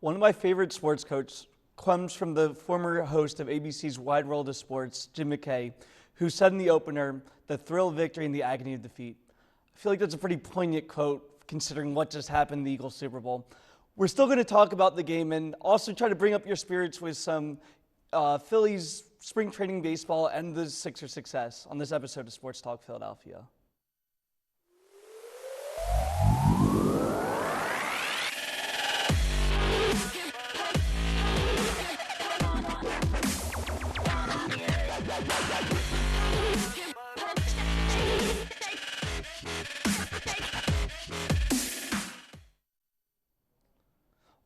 One of my favorite sports coaches comes from the former host of ABC's Wide World of Sports, Jim McKay, who said in the opener, "The thrill of victory and the agony of defeat." I feel like that's a pretty poignant quote considering what just happened in the Eagles Super Bowl. We're still going to talk about the game and also try to bring up your spirits with some Phillies spring training baseball and the Sixers' success on this episode of Sports Talk Philadelphia.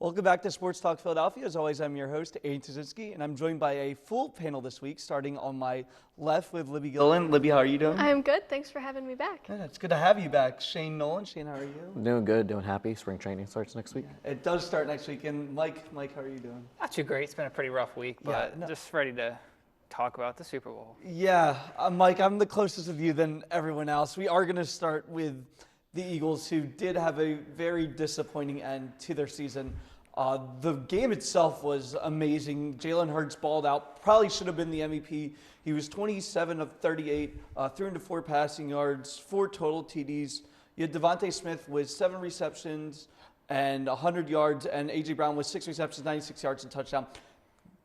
Welcome back to Sports Talk Philadelphia. As always, I'm your host, Aiden Tuzinski, and I'm joined by a full panel this week, starting on my left with Libby Gillen. Libby, how are you doing? I'm good. Thanks for having me back. Yeah, it's good to have you back. Shane Nolan. Shane, how are you? Doing good, doing happy. Spring training starts next week. Yeah, it does start next week. And Mike, how are you doing? Not too great. It's been a pretty rough week, but just ready to talk about the Super Bowl. Yeah, Mike, I'm the closest of you than everyone else. We are going to start with the Eagles, who did have a very disappointing end to their season. The game itself was amazing. Jalen Hurts balled out. Probably should have been the MVP. He was 27 of 38, threw into 4 passing yards, 4 total TDs. You had Devontae Smith with 7 receptions and 100 yards, and A.J. Brown with 6 receptions, 96 yards, and touchdown.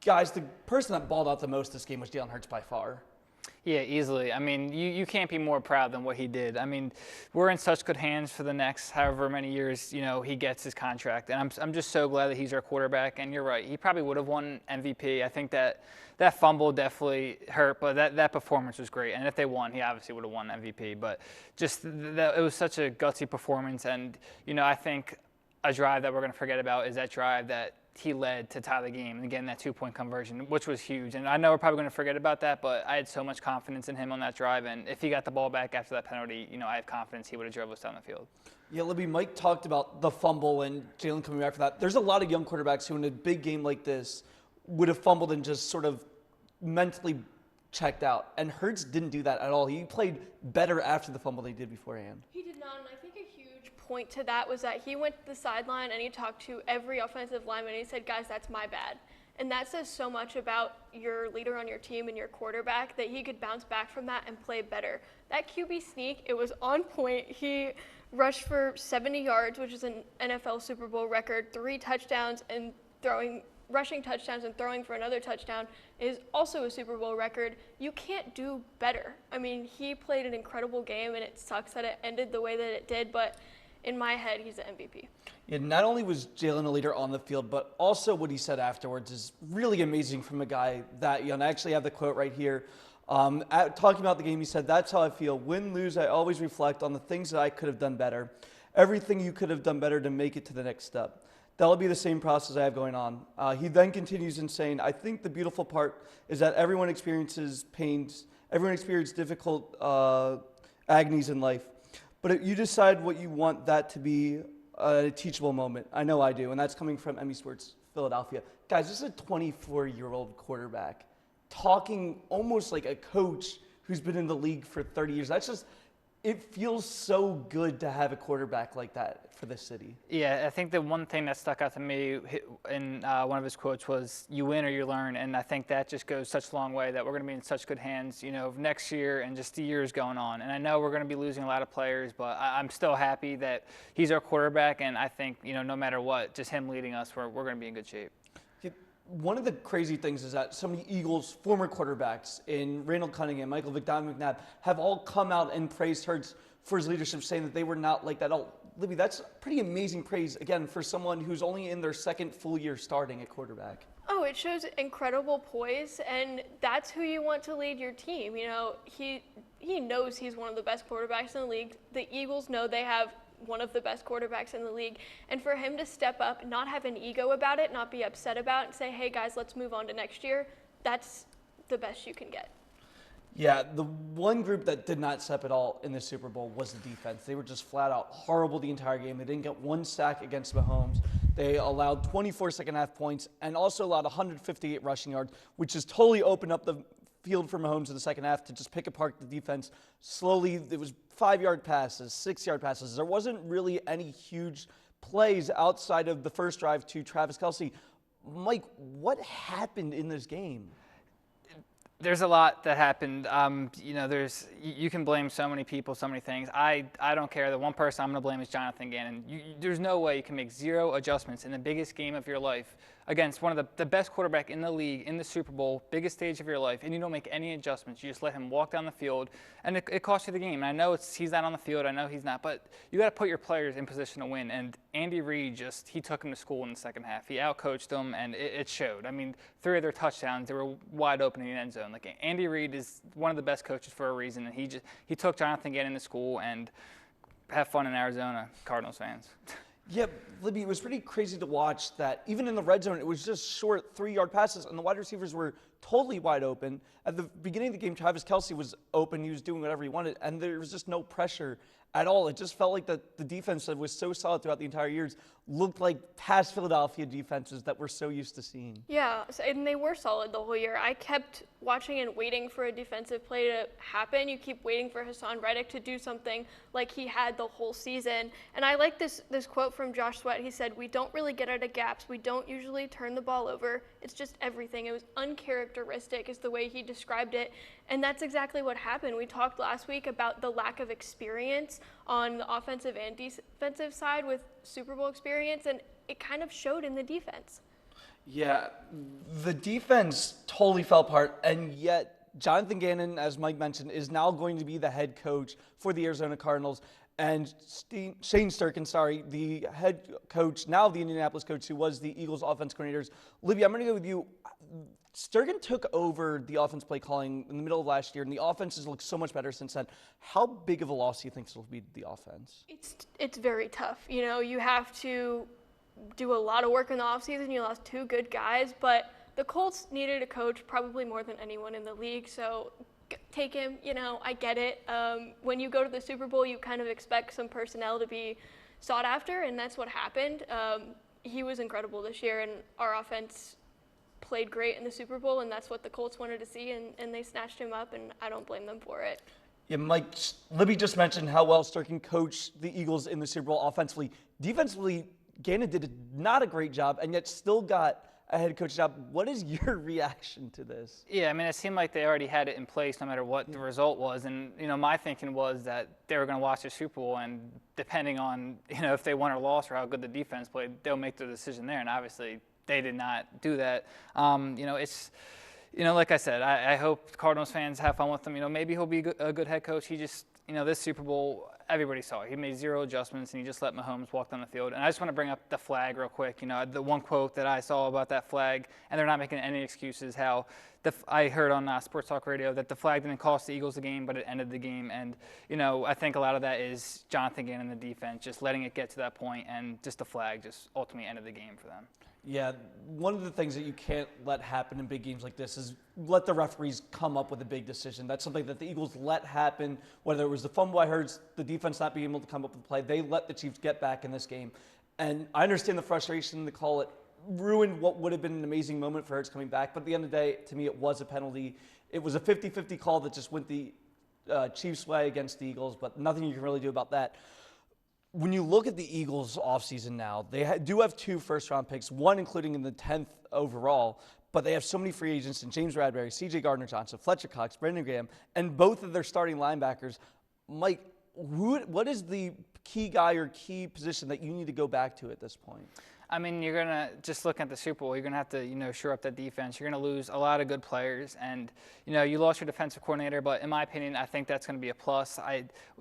Guys, the person that balled out the most this game was Jalen Hurts by far. Yeah, easily. I mean, you can't be more proud than what he did. I mean, we're in such good hands for the next however many years, he gets his contract. And I'm just so glad that he's our quarterback. And you're right, he probably would have won MVP. I think that fumble definitely hurt, but that performance was great. And if they won, he obviously would have won MVP. But just it was such a gutsy performance. And, I think a drive that we're going to forget about is that drive that he led to tie the game and again that 2-point conversion, which was huge. And I know we're probably going to forget about that, but I had so much confidence in him on that drive. And if he got the ball back after that penalty, I have confidence he would have drove us down the field. Yeah, Libby, Mike talked about the fumble and Jalen coming back for that. There's a lot of young quarterbacks who in a big game like this would have fumbled and just sort of mentally checked out. And Hurts didn't do that at all. He played better after the fumble than he did beforehand. He did not, and I think a huge point to that was that he went to the sideline and he talked to every offensive lineman and he said, "Guys, that's my bad." And that says so much about your leader on your team and your quarterback that he could bounce back from that and play better. That QB sneak, it was on point. He rushed for 70 yards, which is an NFL Super Bowl record, 3 touchdowns and rushing touchdowns and throwing for another touchdown is also a Super Bowl record. You can't do better. I mean, he played an incredible game, and it sucks that it ended the way that it did, but in my head, he's the MVP. Yeah, not only was Jalen a leader on the field, but also what he said afterwards is really amazing from a guy that young. I actually have the quote right here. Talking about the game, he said, "That's how I feel. Win, lose, I always reflect on the things that I could have done better. Everything you could have done better to make it to the next step. That'll be the same process I have going on." He then continues in saying, "I think the beautiful part is that everyone experiences pains. Everyone experiences difficult agonies in life. But you decide what you want that to be a teachable moment. I know I do." And that's coming from Emmy Sports Philadelphia. Guys, this is a 24-year-old quarterback talking almost like a coach who's been in the league for 30 years. It feels so good to have a quarterback like that for this city. Yeah, I think the one thing that stuck out to me in one of his quotes was, "You win or you learn," and I think that just goes such a long way that we're going to be in such good hands, next year and just the years going on. And I know we're going to be losing a lot of players, but I'm still happy that he's our quarterback, and I think, no matter what, just him leading us, we're going to be in good shape. One of the crazy things is that so many Eagles former quarterbacks in Randall Cunningham, Michael Vick, Don McNabb have all come out and praised Hurts for his leadership, saying that they were not like that at all. Libby, that's pretty amazing praise, again, for someone who's only in their second full year starting at quarterback. Oh, it shows incredible poise, and that's who you want to lead your team. He knows he's one of the best quarterbacks in the league. The Eagles know they have one of the best quarterbacks in the league. And for him to step up, not have an ego about it, not be upset about it, and say, "Hey, guys, let's move on to next year," that's the best you can get. Yeah, the one group that did not step at all in the Super Bowl was the defense. They were just flat out horrible the entire game. They didn't get one sack against Mahomes. They allowed 24 second-half points and also allowed 158 rushing yards, which has totally opened up the field for Mahomes in the second half to just pick apart the defense. Slowly, it was 5-yard passes, 6-yard passes. There wasn't really any huge plays outside of the first drive to Travis Kelce. Mike, what happened in this game? There's a lot that happened. You can blame so many people, so many things. I don't care. The one person I'm going to blame is Jonathan Gannon. There's no way you can make 0 adjustments in the biggest game of your life against one of the best quarterback in the league, in the Super Bowl, biggest stage of your life, and you don't make any adjustments. You just let him walk down the field, and it costs you the game. And I know he's not on the field. I know he's not, but you got to put your players in position to win. And Andy Reid he took him to school in the second half. He outcoached them, and it showed. I mean, 3 of their touchdowns, they were wide open in the end zone. Like, Andy Reid is one of the best coaches for a reason, and he took Jonathan Gannon to school. And have fun in Arizona, Cardinals fans. Yeah, Libby, it was pretty crazy to watch that even in the red zone, it was just short 3-yard passes, and the wide receivers were totally wide open. At the beginning of the game, Travis Kelce was open. He was doing whatever he wanted, and there was just no pressure at all. It just felt like the defense that was so solid throughout the entire years looked like past Philadelphia defenses that we're so used to seeing. Yeah, and they were solid the whole year. I kept watching and waiting for a defensive play to happen. You keep waiting for Hassan Reddick to do something like he had the whole season. And I like this quote from Josh Sweat. He said, "We don't really get out of gaps. We don't usually turn the ball over. It's just everything." It was uncharacteristic is the way he described it. And that's exactly what happened. We talked last week about the lack of experience on the offensive and defensive side with Super Bowl experience, and it kind of showed in the defense. Yeah, the defense totally fell apart, and yet Jonathan Gannon, as Mike mentioned, is now going to be the head coach for the Arizona Cardinals. And Shane Sturkin, the head coach, now the Indianapolis coach, who was the Eagles offense coordinators. Libby, I'm going to go with you. Sturkin took over the offense play calling in the middle of last year, and the offense has looked so much better since then. How big of a loss do you think this will be to the offense? It's very tough. You know, you have to do a lot of work in the offseason. You lost 2 good guys, but the Colts needed a coach probably more than anyone in the league, so take him. You know, I get it. When you go to the Super Bowl, you kind of expect some personnel to be sought after, and that's what happened. He was incredible this year, and our offense played great in the Super Bowl, and that's what the Colts wanted to see, and they snatched him up, and I don't blame them for it. Yeah, Mike, Libby just mentioned how well Sturkin coached the Eagles in the Super Bowl offensively. Defensively, Gannon did not a great job, and yet still got a head coach job. What is your reaction to this? Yeah, I mean, it seemed like they already had it in place no matter what the result was. And, my thinking was that they were going to watch the Super Bowl, and depending on, if they won or lost or how good the defense played, they'll make their decision there. And obviously, they did not do that. It's, like I said, I hope Cardinals fans have fun with him. Maybe he'll be a good head coach. He just, this Super Bowl, everybody saw it. He made 0 adjustments, and he just let Mahomes walk down the field. And I just want to bring up the flag real quick. The one quote that I saw about that flag, and they're not making any excuses, how I heard on SportsTalk Radio that the flag didn't cost the Eagles the game, but it ended the game. And, I think a lot of that is Jonathan Gannon and the defense, just letting it get to that point, and just the flag just ultimately ended the game for them. Yeah, one of the things that you can't let happen in big games like this is let the referees come up with a big decision. That's something that the Eagles let happen, whether it was the fumble I heard, the defense not being able to come up with a play. They let the Chiefs get back in this game. And I understand the frustration, the call. It ruined what would have been an amazing moment for Hurts coming back. But at the end of the day, to me, it was a penalty. It was a 50-50 call that just went the Chiefs' way against the Eagles, but nothing you can really do about that. When you look at the Eagles offseason now, they do have 2 first-round picks, one including in the 10th overall, but they have so many free agents in James Bradbury, C.J. Gardner-Johnson, Fletcher Cox, Brendan Graham, and both of their starting linebackers. Mike, what is the key guy or key position that you need to go back to at this point? I mean, you're going to just look at the Super Bowl. You're going to have to, shore up that defense. You're going to lose a lot of good players. And, you lost your defensive coordinator. But in my opinion, I think that's going to be a plus.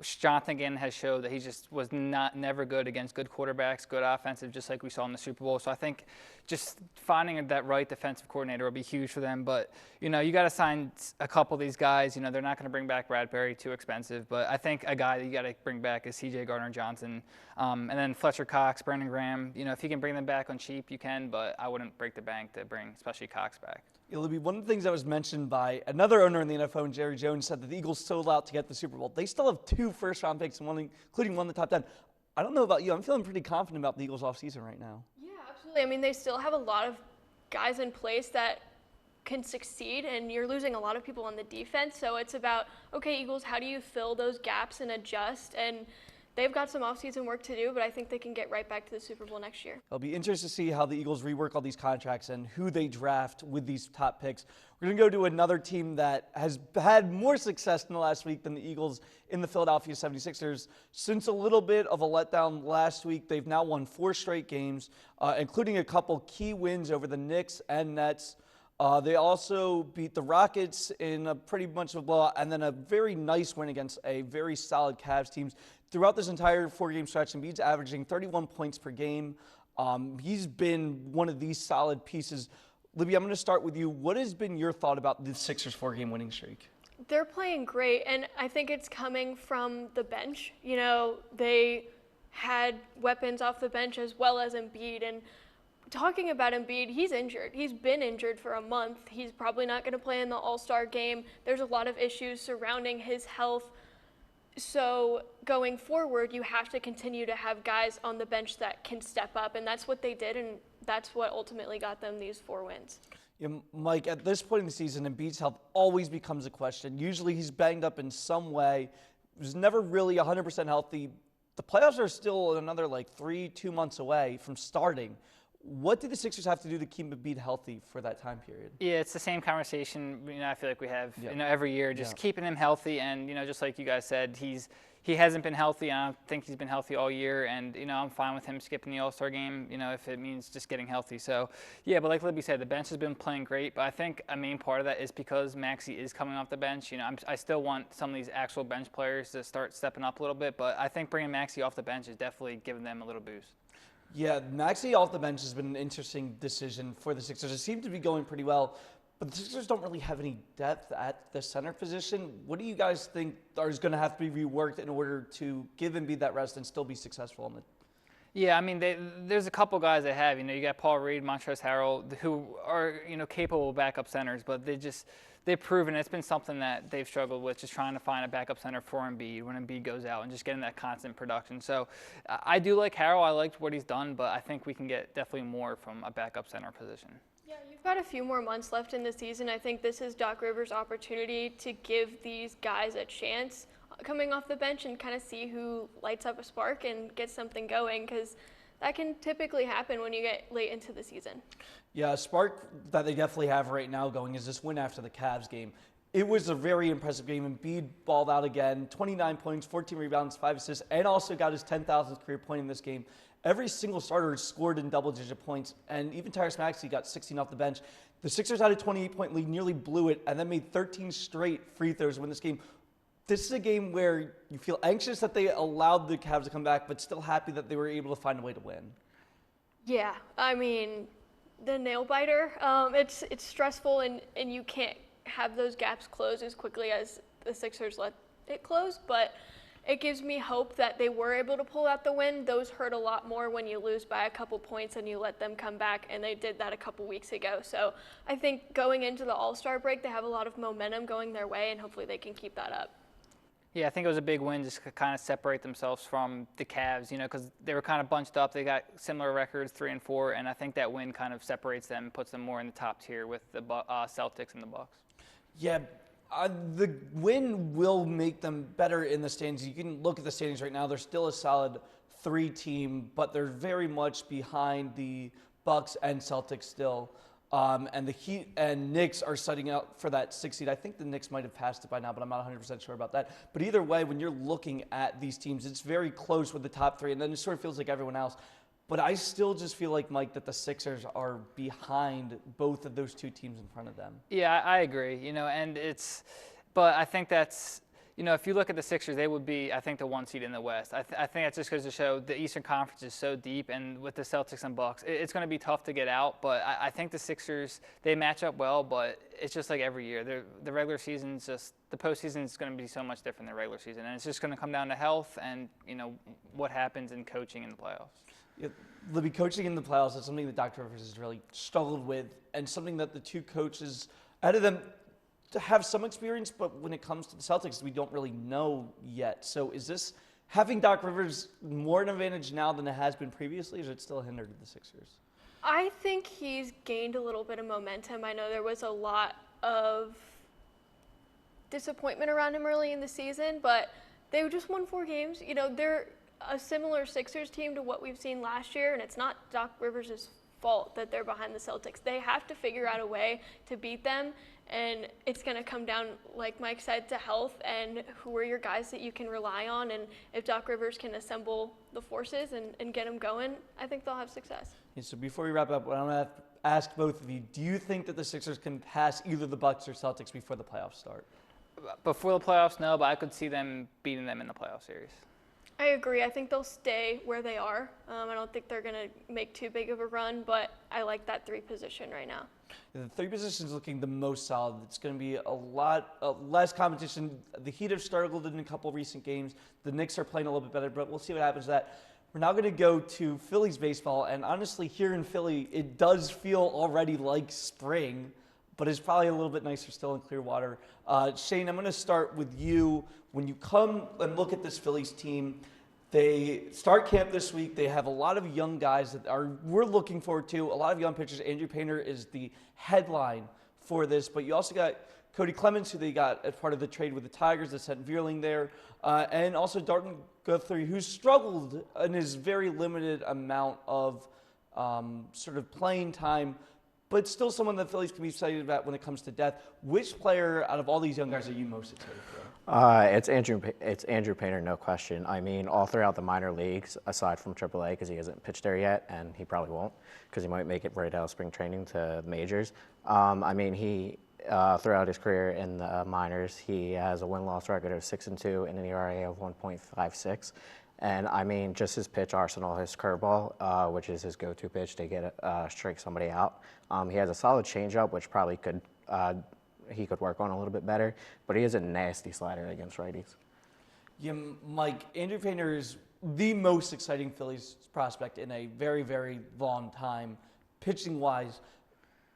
Jonathan Gannon has showed that he just was never good against good quarterbacks, good offensive, just like we saw in the Super Bowl. So I think just finding that right defensive coordinator will be huge for them. But, you got to sign a couple of these guys. They're not going to bring back Bradbury, too expensive. But I think a guy that you got to bring back is C.J. Gardner-Johnson. And then Fletcher Cox, Brendan Graham. If you can bring them back on cheap, you can, but I wouldn't break the bank to bring especially Cox back. It'll be one of the things that was mentioned by another owner in the NFL, and Jerry Jones, said that the Eagles sold out to get the Super Bowl. They still have 2 first-round picks, including one in the top 10. I don't know about you. I'm feeling pretty confident about the Eagles offseason right now. Yeah, absolutely. I mean, they still have a lot of guys in place that can succeed, and you're losing a lot of people on the defense. So it's about, okay, Eagles, how do you fill those gaps and adjust? And they've got some offseason work to do, but I think they can get right back to the Super Bowl next year. It'll be interesting to see how the Eagles rework all these contracts and who they draft with these top picks. We're going to go to another team that has had more success in the last week than the Eagles in the Philadelphia 76ers. Since a little bit of a letdown last week, they've now won 4 straight games, including a couple key wins over the Knicks and Nets. They also beat the Rockets in a pretty much of a blowout, and then a very nice win against a very solid Cavs team. Throughout this entire 4-game stretch, Embiid's averaging 31 points per game. He's been one of these solid pieces. Libby, I'm going to start with you. What has been your thought about the Sixers' 4-game winning streak? They're playing great, and I think it's coming from the bench. You know, they had weapons off the bench as well as Embiid. And talking about Embiid, he's injured. He's been injured for a month. He's probably not going to play in the All-Star game. There's a lot of issues surrounding his health. So going forward, you have to continue to have guys on the bench that can step up, and that's what they did, and that's what ultimately got them these 4 wins. Yeah, Mike, at this point in the season, Embiid's health always becomes a question. Usually he's banged up in some way. He was never really 100% healthy. The playoffs are still another 2 months away from starting. What do the Sixers have to do to keep Embiid healthy for that time period? Yeah, it's the same conversation, I feel like we have, every year, just keeping him healthy. And, just like you guys said, he hasn't been healthy. I don't think he's been healthy all year. And, I'm fine with him skipping the All-Star game, if it means just getting healthy. So, yeah, but like Libby said, the bench has been playing great. But I think a main part of that is because Maxey is coming off the bench. I still want some of these actual bench players to start stepping up a little bit. But I think bringing Maxey off the bench is definitely giving them a little boost. Yeah, Maxey off the bench has been an interesting decision for the Sixers. It seemed to be going pretty well, but the Sixers don't really have any depth at the center position. What do you guys think is going to have to be reworked in order to give Embiid that rest and still be successful in the? Yeah, I mean, there's a couple guys they have. You got Paul Reed, Montrezl Harrell, who are capable backup centers, but they've proven it's been something that they've struggled with, just trying to find a backup center for Embiid when Embiid goes out and just getting that constant production. So I do like Harrell. I liked what he's done, but I think we can get definitely more from a backup center position. Yeah, you've got a few more months left in the season. I think this is Doc Rivers' opportunity to give these guys a chance coming off the bench and kind of see who lights up a spark and gets something going, because that can typically happen when you get late into the season. Yeah, a spark that they definitely have right now going is this win after the Cavs game. It was a very impressive game. Embiid balled out again, 29 points, 14 rebounds, 5 assists, and also got his 10,000th career point in this game. Every single starter scored in double-digit points, and even Tyrese Maxey got 16 off the bench. The Sixers had a 28-point lead, nearly blew it, and then made 13 straight free throws to win this game. This is a game where you feel anxious that they allowed the Cavs to come back, but still happy that they were able to find a way to win. Yeah, I mean, the nail biter, it's stressful, and you can't have those gaps close as quickly as the Sixers let it close, but it gives me hope that they were able to pull out the win. Those hurt a lot more when you lose by a couple points and you let them come back, and they did that a couple weeks ago. So I think going into the All-Star break, they have a lot of momentum going their way, and hopefully they can keep that up. Yeah, I think it was a big win just to kind of separate themselves from the Cavs, because they were kind of bunched up. They got similar records, 3 and 4, and I think that win kind of separates them, puts them more in the top tier with the Celtics and the Bucks. Yeah, the win will make them better in the standings. You can look at the standings right now. They're still a solid 3 team, but they're very much behind the Bucks and Celtics still. And the Heat and Knicks are setting out for that 6 seed. I think the Knicks might have passed it by now, but I'm not 100% sure about that. But either way, when you're looking at these teams, it's very close with the top 3, and then it sort of feels like everyone else. But I still just feel like, Mike, that the Sixers are behind both of those 2 teams in front of them. Yeah, I agree. But I think that's, if you look at the Sixers, they would be, I think, the 1 seed in the West. I think that's just goes to show the Eastern Conference is so deep, and with the Celtics and Bucks, it's going to be tough to get out. But I think the Sixers, they match up well, but it's just like every year. The regular season's just, the postseason is going to be so much different than the regular season, and it's just going to come down to health and, what happens in coaching in the playoffs. Yeah, Libby, coaching in the playoffs is something that Dr. Rivers has really struggled with, and something that the 2 coaches out of them to have some experience, but when it comes to the Celtics, we don't really know yet. So is this having Doc Rivers more an advantage now than it has been previously, or is it still hindered the Sixers? I think he's gained a little bit of momentum. I know there was a lot of disappointment around him early in the season, but they just won 4 games. a similar Sixers team to what we've seen last year, and it's not Doc Rivers' fault that they're behind the Celtics. They have to figure out a way to beat them, and it's going to come down, like Mike said, to health and who are your guys that you can rely on. And if Doc Rivers can assemble the forces and get them going, I think they'll have success. Yeah, so before we wrap up, I'm going to ask both of you, do you think that the Sixers can pass either the Bucks or Celtics before the playoffs start? Before the playoffs, no, but I could see them beating them in the playoff series. I agree. I think they'll stay where they are. I don't think they're going to make too big of a run, but I like that 3 position right now. The 3 positions looking the most solid. It's going to be a lot less competition. The Heat have struggled in a couple recent games. The Knicks are playing a little bit better, but we'll see what happens to that. We're now going to go to Phillies baseball, and honestly, here in Philly, it does feel already like spring, but it's probably a little bit nicer still in Clearwater. Shane, I'm going to start with you. When you come and look at this Phillies team, they start camp this week. They have a lot of young guys that we're looking forward to, a lot of young pitchers. Andrew Painter is the headline for this, but you also got Cody Clemens, who they got as part of the trade with the Tigers that sent Veerling there, and also Darton Guthrie, who's struggled in his very limited amount of sort of playing time, but still someone that Phillies can be excited about when it comes to depth. Which player out of all these young guys are you most excited for? It's Andrew Painter, no question. I mean, all throughout the minor leagues, aside from AAA, because he hasn't pitched there yet, and he probably won't, because he might make it right out of spring training to the majors. I mean, he throughout his career in the minors, he has a win-loss record of 6-2 and an ERA of 1.56. And I mean, just his pitch arsenal, his curveball, which is his go-to pitch to strike somebody out. He has a solid changeup, which probably he could work on a little bit better, but he is a nasty slider against righties. Yeah, Mike, Andrew Painter is the most exciting Phillies prospect in a very, very long time, pitching-wise.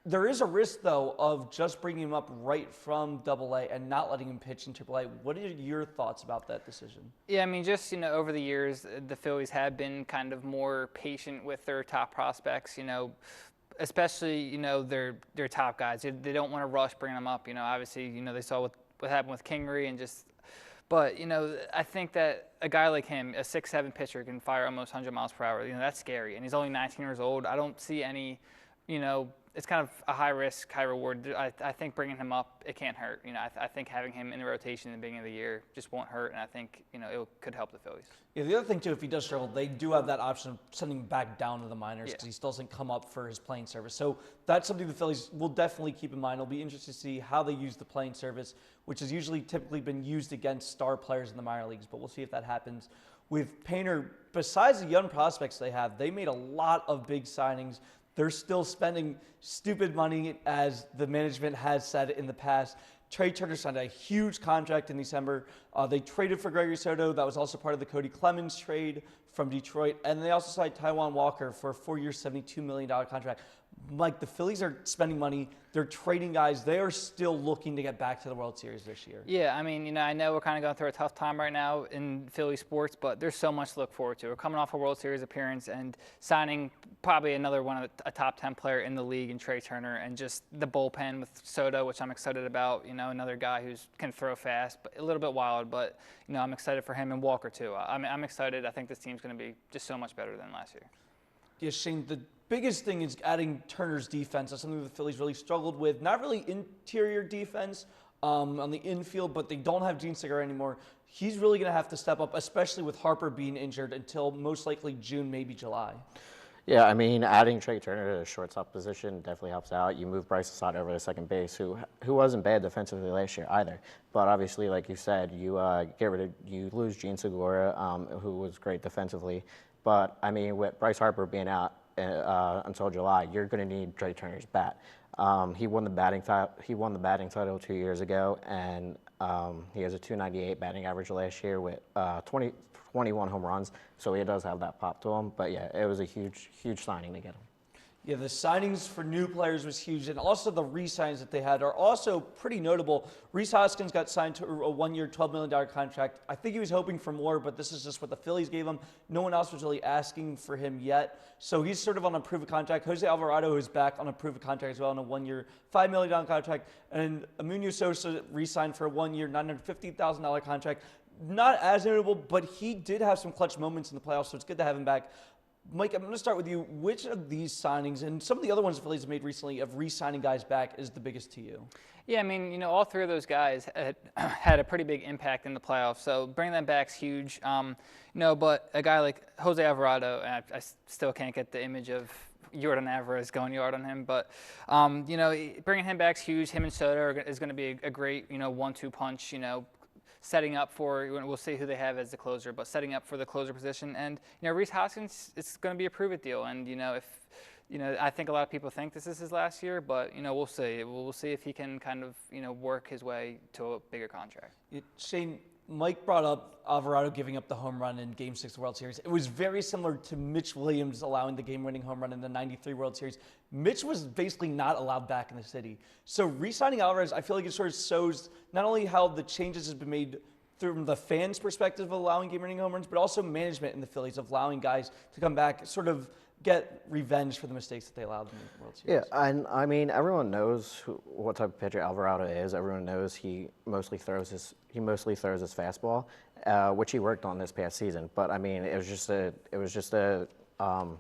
There is a risk, though, of just bringing him up right from AA and not letting him pitch in AAA. What are your thoughts about that decision? Yeah, I mean, just, over the years, the Phillies have been kind of more patient with their top prospects, especially, their top guys. They don't want to rush bringing them up. Obviously, they saw what happened with Kingery and just – but, I think that a guy like him, a 6'7" pitcher, can fire almost 100 miles per hour. That's scary. And he's only 19 years old. I don't see any, it's kind of a high risk, high reward. I think bringing him up, it can't hurt. I think having him in the rotation in the beginning of the year just won't hurt, and I think it could help the Phillies. Yeah, the other thing too, if he does struggle, they do have that option of sending him back down to the minors because he still doesn't come up for his playing service. So that's something the Phillies will definitely keep in mind. It'll be interesting to see how they use the playing service, which has usually typically been used against star players in the minor leagues. But we'll see if that happens with Painter. Besides the young prospects they have, they made a lot of big signings. They're still spending stupid money, as the management has said in the past. Trey Turner signed a huge contract in December. They traded for Gregory Soto. That was also part of the Cody Clemens trade from Detroit. And they also signed Taijuan Walker for a 4-year, $72 million contract. Mike, the Phillies are spending money. They're trading guys. They are still looking to get back to the World Series this year. Yeah, I mean, I know we're kind of going through a tough time right now in Philly sports, but there's so much to look forward to. We're coming off a World Series appearance and signing probably another a top 10 player in the league in Trey Turner, and just the bullpen with Soto, which I'm excited about. Another guy who can throw fast, but a little bit wild, but I'm excited for him, and Walker too. I'm excited. I think this team's going to be just so much better than last year. Yeah, Shane, the biggest thing is adding Turner's defense. That's something the Phillies really struggled with. Not really interior defense on the infield, but they don't have Gene Segura anymore. He's really going to have to step up, especially with Harper being injured until most likely June, maybe July. Yeah, I mean, adding Trey Turner to the shortstop position definitely helps out. You move Bryce Asad over to second base, who wasn't bad defensively last year either. But obviously, like you said, you lose Gene Segura, who was great defensively. But I mean, with Bryce Harper being out until July, you're going to need Trey Turner's bat. He won the batting title 2 years ago, and he has a .298 batting average last year with 21 home runs. So he does have that pop to him. But yeah, it was a huge signing to get him. Yeah, the signings for new players was huge, and also the re-signs that they had are also pretty notable. Rhys Hoskins got signed to a 1-year, $12 million contract. I think he was hoping for more, but this is just what the Phillies gave him. No one else was really asking for him yet, so he's sort of on a prove contract. Jose Alvarado is back on a prove contract as well on a 1-year, $5 million contract, and Emilio Sosa re-signed for a 1-year, $950,000 contract. not as notable, but he did have some clutch moments in the playoffs, so it's good to have him back. Mike, I'm going to start with you. Which of these signings, and some of the other ones the Phillies have made recently, of re-signing guys back is the biggest to you? Yeah, I mean, all three of those guys had a pretty big impact in the playoffs, so bringing them back's huge. But a guy like Jose Alvarado, and I still can't get the image of Jordan Alvarez going yard on him, but bringing him back's huge. Him and Soto is going to be a great 1-2 punch. Setting up for, we'll see who they have as the closer, but setting up for the closer position. And, Rhys Hoskins, it's going to be a prove-it deal. And, I think a lot of people think this is his last year, but, we'll see. We'll see if he can kind of, work his way to a bigger contract. Shane, Mike brought up Alvarado giving up the home run in Game 6 of the World Series. It was very similar to Mitch Williams allowing the game-winning home run in the '93 World Series. Mitch was basically not allowed back in the city. So re-signing Alvarez, I feel like it sort of shows not only how the changes have been made from the fans' perspective of allowing game-winning home runs, but also management in the Phillies of allowing guys to come back, sort of get revenge for the mistakes that they allowed in the World Series. Yeah, and I mean, everyone knows what type of pitcher Alvarado is. Everyone knows he mostly throws his fastball, which he worked on this past season. But I mean, it was just a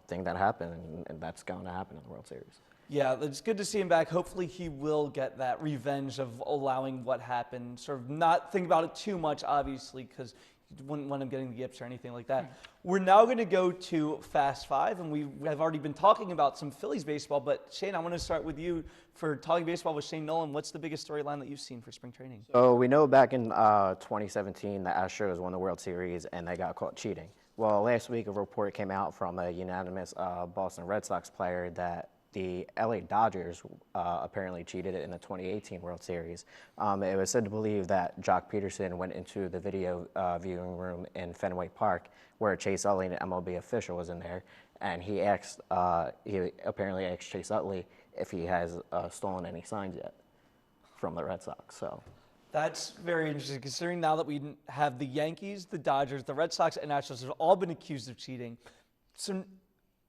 thing that happened, and that's going to happen in the World Series. Yeah, it's good to see him back. Hopefully he will get that revenge of allowing what happened, sort of not think about it too much, obviously, because you wouldn't want him getting the yips or anything like that. We're now going to go to Fast Five, and we have already been talking about some Phillies baseball, but Shane, I want to start with you for talking baseball with Shane Nolan. What's the biggest storyline that you've seen for spring training? So we know back in 2017, the Astros won the World Series, and they got caught cheating. Well, last week a report came out from a unanimous Boston Red Sox player that the LA Dodgers apparently cheated in the 2018 World Series. It was said to believe that Jock Peterson went into the video viewing room in Fenway Park, where Chase Utley, an MLB official, was in there, and he apparently asked Chase Utley if he has stolen any signs yet from the Red Sox. So That's very interesting, considering now that we have the Yankees, the Dodgers, the Red Sox, and Astros have all been accused of cheating. So,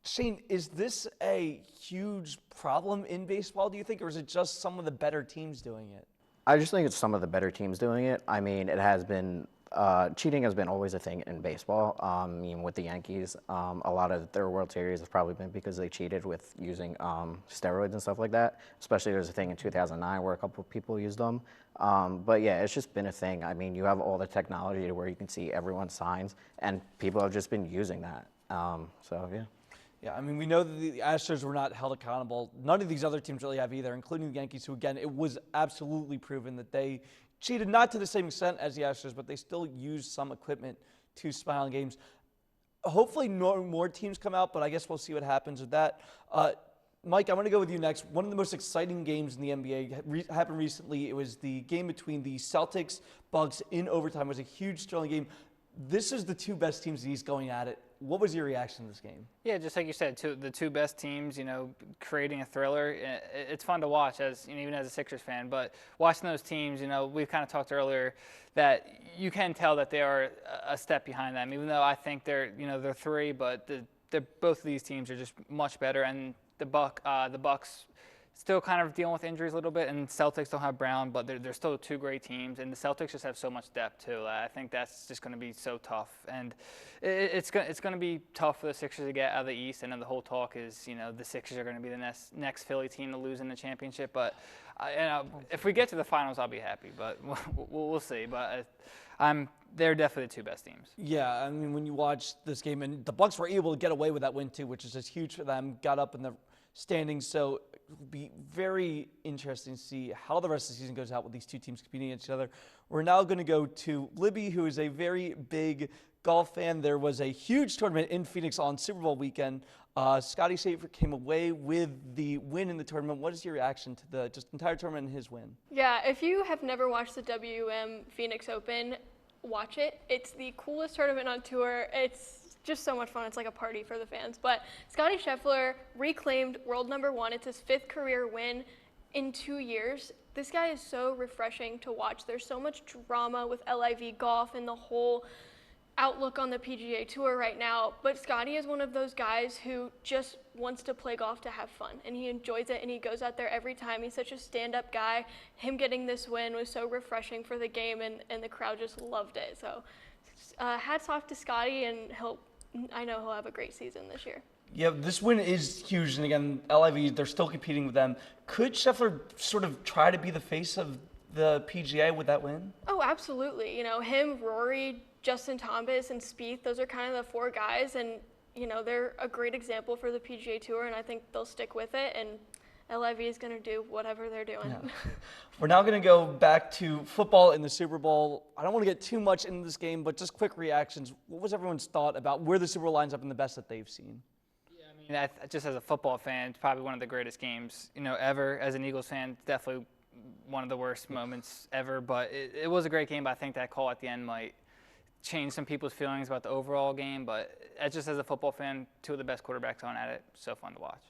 Shane, is this a huge problem in baseball, do you think, or is it just some of the better teams doing it? I just think it's some of the better teams doing it. I mean, it has been cheating has been always a thing in baseball. I mean, with the Yankees, a lot of their World Series has probably been because they cheated with using steroids and stuff like that. Especially there was a thing in 2009 where a couple of people used them. But yeah, it's just been a thing. I mean, you have all the technology to where you can see everyone's signs, and people have just been using that. So yeah. Yeah, I mean, we know that the Astros were not held accountable. None of these other teams really have either, including the Yankees, who, again, it was absolutely proven that they cheated, not to the same extent as the Astros, but they still used some equipment to spy on games. Hopefully no more teams come out, but I guess we'll see what happens with that. Mike, I'm going to go with you next. One of the most exciting games in the NBA happened recently. It was the game between the Celtics, Bucks in overtime. It was a huge, thrilling game. This is the two best teams in the East going at it. What was your reaction to this game? Yeah, just like you said, the two best teams, creating a thriller. It's fun to watch, even as a Sixers fan. But watching those teams, we've kind of talked earlier that you can tell that they are a step behind them. Even though I think they're three, but both of these teams are just much better. And the Bucks still kind of dealing with injuries a little bit, and Celtics don't have Brown, but they're still two great teams, and the Celtics just have so much depth too. I think that's just going to be so tough, and it's going to be tough for the Sixers to get out of the East. And then the whole talk is, the Sixers are going to be the next Philly team to lose in the championship. But if we get to the finals, I'll be happy, but we'll see. But they're definitely the two best teams. Yeah, I mean, when you watch this game, and the Bucks were able to get away with that win too, which is just huge for them. Got up in the standings, so it will be very interesting to see how the rest of the season goes out with these two teams competing against each other. We're now going to go to Libby, who is a very big golf fan. There was a huge tournament in Phoenix on Super Bowl weekend. Scotty Scheffler came away with the win in the tournament. What is your reaction to the entire tournament and his win? Yeah, if you have never watched the WM Phoenix Open, watch it. It's the coolest tournament on tour. It's just so much fun. It's like a party for the fans. But Scotty Scheffler reclaimed world #1. It's his 5th career win in 2 years. This guy is so refreshing to watch. There's so much drama with LIV Golf and the whole outlook on the PGA Tour right now, but Scotty is one of those guys who just wants to play golf to have fun, and he enjoys it, and he goes out there every time. He's such a stand-up guy. Him getting this win was so refreshing for the game, and the crowd just loved it. So hats off to Scotty, and I know he'll have a great season this year. Yeah, this win is huge, and again, LIV, they're still competing with them. Could Scheffler sort of try to be the face of the PGA with that win? Oh, absolutely. You know, him, Rory, Justin Thomas, and Spieth, those are kind of the four guys, and, you know, they're a great example for the PGA Tour, and I think they'll stick with it, and LIV is going to do whatever they're doing. Yeah. We're now going to go back to football in the Super Bowl. I don't want to get too much into this game, but just quick reactions. What was everyone's thought about where the Super Bowl lines up in the best that they've seen? Yeah, I mean, just as a football fan, it's probably one of the greatest games, you know, ever. As an Eagles fan, definitely one of the worst moments ever, but it was a great game. But I think that call at the end might change some people's feelings about the overall game. But just as a football fan, two of the best quarterbacks on at it. So fun to watch.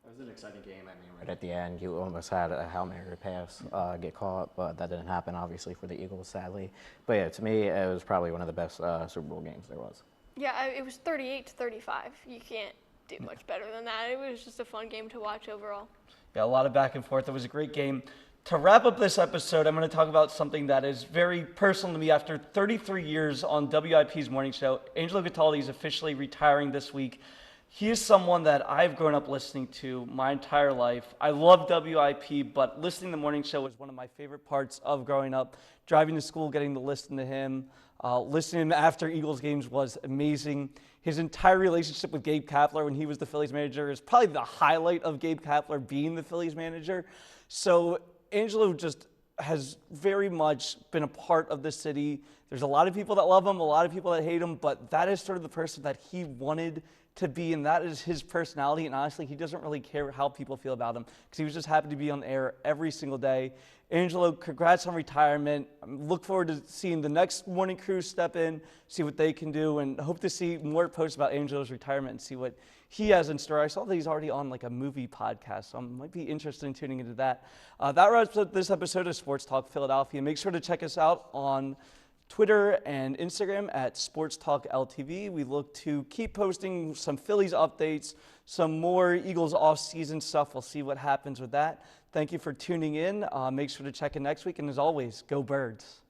It was an exciting game. I mean, right at the end, you almost had a Hail Mary pass get caught, but that didn't happen, obviously, for the Eagles, sadly. But yeah, to me, it was probably one of the best Super Bowl games there was. Yeah, it was 38-35. You can't do much better than that. It was just a fun game to watch overall. Yeah, a lot of back and forth. It was a great game. To wrap up this episode, I'm going to talk about something that is very personal to me. After 33 years on WIP's morning show, Angelo Cataldi is officially retiring this week. He is someone that I've grown up listening to my entire life. I love WIP, but listening to the morning show was one of my favorite parts of growing up. Driving to school, getting to listen to him, listening after Eagles games was amazing. His entire relationship with Gabe Kapler when he was the Phillies manager is probably the highlight of Gabe Kapler being the Phillies manager. So Angelo just has very much been a part of the city. There's a lot of people that love him, a lot of people that hate him, but that is sort of the person that he wanted to be, and that is his personality. And honestly, he doesn't really care how people feel about him because he was just happy to be on the air every single day. Angelo, congrats on retirement. I look forward to seeing the next morning crew step in, see what they can do, and hope to see more posts about Angelo's retirement and see what he has in store. I saw that he's already on like a movie podcast, so I might be interested in tuning into that. That wraps up this episode of Sports Talk Philadelphia. Make sure to check us out on Twitter and Instagram at SportsTalk LTV. We look to keep posting some Phillies updates, some more Eagles off-season stuff. We'll see what happens with that. Thank you for tuning in. Make sure to check in next week. And as always, go Birds.